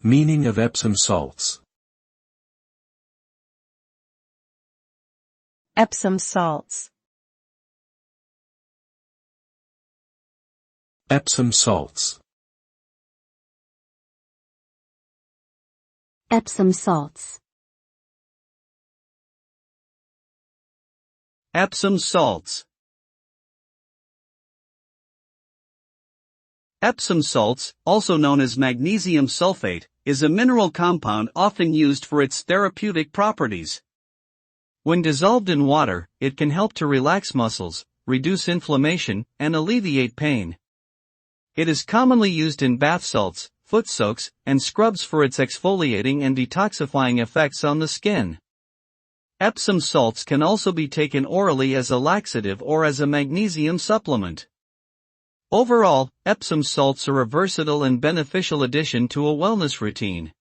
Meaning of Epsom salts. Epsom salts. Epsom salts. Epsom salts. Epsom salts. Epsom salts, also known as magnesium sulfate, is a mineral compound often used for its therapeutic properties. When dissolved in water, it can help to relax muscles, reduce inflammation, and alleviate pain. It is commonly used in bath salts, foot soaks, and scrubs for its exfoliating and detoxifying effects on the skin. Epsom salts can also be taken orally as a laxative or as a magnesium supplement. Overall, Epsom salts are a versatile and beneficial addition to a wellness routine.